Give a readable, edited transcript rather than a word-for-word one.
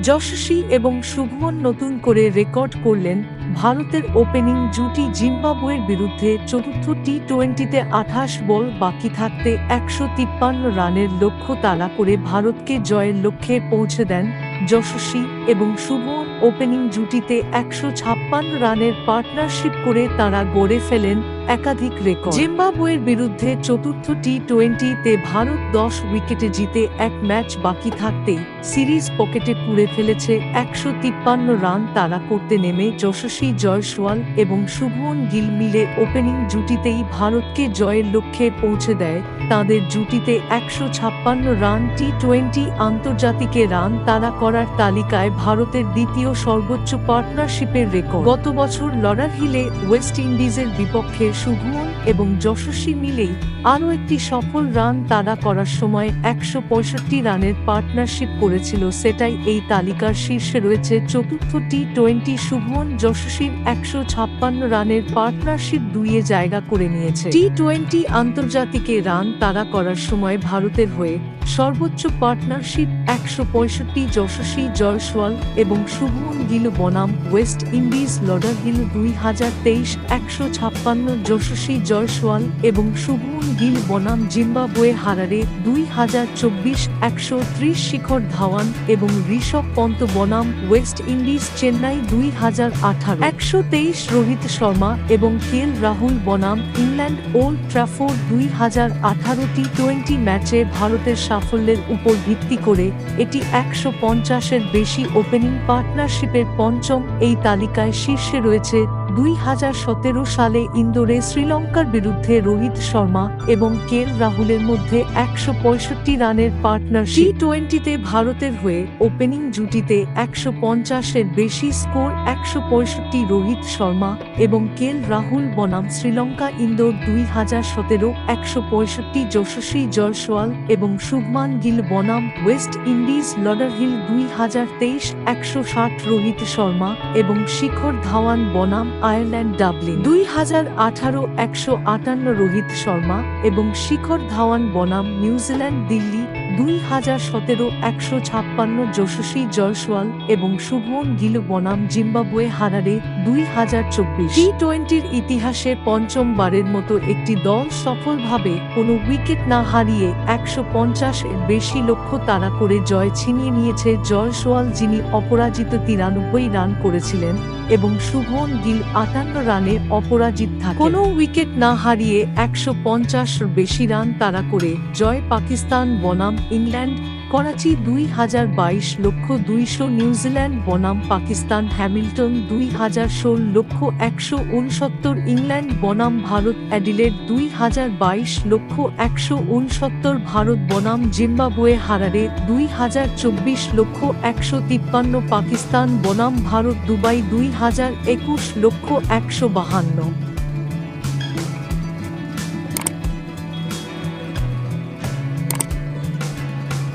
যশস্বী এবং শুভমন নতুন করে রেকর্ড করলেন। ভারতের ওপেনিং জুটি জিম্বাবুয়ের বিরুদ্ধে চতুর্থ টি-20তে 28 বল বাকি থাকতে 153 রানের লক্ষ্য তাড়া করে ভারতকে জয়ের লক্ষ্যে পৌঁছে দেন যশস্বী এবং শুভমন। ওপেনিং জুটিতে 156 রানের পার্টনারশিপ করে তাঁরা গড়ে ফেলেন একাধিক রেকর্ড। জিম্বাবুয়ের বিরুদ্ধে চতুর্থ টি-20তে ভারত 10 উইকেটে জিতে এক ম্যাচ বাকি থাকতেই সিরিজ পকেটে পুরে ফেলেছে। 153 রান তাড়া করতে নেমে যশস্বী জয়সওয়াল এবং শুভমন গিল মিলে ওপেনিং জুটিতেই ভারতকে জয়ের লক্ষ্যে পৌঁছে দেয়। তাঁদের জুটিতে 156 রান টি-20 আন্তর্জাতিকে রান তাড়া করার তালিকায় ভারতের দ্বিতীয় সর্বোচ্চ পার্টনারশিপের রেকর্ড। গত বছর লর্ডারহিলে ওয়েস্ট ইন্ডিজের বিপক্ষে শুভমন এবং যশস্বী মিলেই আরও একটি সফল রান তাড়া করার সময় 165 রানের পার্টনারশিপ করেছিল। সেটাই এই তালিকার শীর্ষে রয়েছে। চতুর্থ টি-20 শুভমন যশস্বীর 156 রানের পার্টনারশিপ 2-এ জায়গা করে নিয়েছে। টি-20 আন্তর্জাতিকে রান তাড়া করার সময় ভারতের হয়ে সর্বোচ্চ পার্টনারশিপ 165 যশস্বী জয়সওয়াল এবং শুভমন গিল বনাম ওয়েস্ট ইন্ডিজ লর্ডারহিল 2023 156 যশস্বী জয়সওয়াল এবং শুভমন গিল বনাম জিম্বাবুয়ে হারারে 2024 130 শিখর ধাওয়ান এবং ঋষভ পন্ত বনাম ওয়েস্ট ইন্ডিজ চেন্নাই 2018 123 রোহিত শর্মা এবং কেএল রাহুল বনাম ইংল্যান্ড ওল্ড ট্র্যাফোর্ড 2018 টি-20 ম্যাচে ভারতের সাফল্যের উপর ভিত্তি করে এটি 150-এর বেশি ওপেনিং পার্টনারশিপের পঞ্চম। এই তালিকায় শীর্ষে রয়েছে 2017 সালে ইন্দোরে শ্রীলঙ্কার বিরুদ্ধে রোহিত শর্মা এবং কেএল রাহুলের মধ্যে 165 রানের পার্টনারশিপ। টি-20তে ভারতের হয়ে ওপেনিং জুটিতে 150-এর বেশি স্কোর 165 রোহিত শর্মা এবং কেএল রাহুল বনাম শ্রীলঙ্কা ইন্দোর 2017 165 যশস্বী জয়সওয়াল এবং শুভমান গিল বনাম ওয়েস্ট ইন্ডিজ লর্ডারহিল 2023 160 রোহিত শর্মা এবং শিখর ধাওয়ান বনাম আয়ারল্যান্ড ডাবলিন 2018 158 রোহিত শর্মা এবং শিখর ধাওয়ান বনাম নিউজিল্যান্ড দিল্লি 2017 156 যশস্বী জয়সওয়াল এবং শুভমন গিল বনাম জিম্বাবুয়ে হারারে 2024। টি-20-র ইতিহাসে পঞ্চমবারের মতো একটি দল সফলভাবে কোনো উইকেট না হারিয়ে 150-এর বেশি লক্ষ্য তাড়া করে জয় ছিনিয়ে নিয়েছে। জয়সওয়াল, যিনি অপরাজিত 93 রান করেছিলেন, এবং শুভমন গিল 58 রানে অপরাজিত থাকে। কোনো উইকেট না হারিয়ে 150-এর বেশি রান তাড়া করে জয় পাকিস্তান বনাম ইংল্যান্ড করাচি 2022 লক্ষ 200 নিউজিল্যান্ড বনাম পাকিস্তান হ্যামিল্টন 2016 লক্ষ 169 ইংল্যান্ড বনাম ভারত অ্যাডিলেড 2022 লক্ষ 169 ভারত বনাম জিম্বাবুয়ে হারারে 2024 লক্ষ 153 পাকিস্তান বনাম ভারত দুবাই 2021 লক্ষ 152।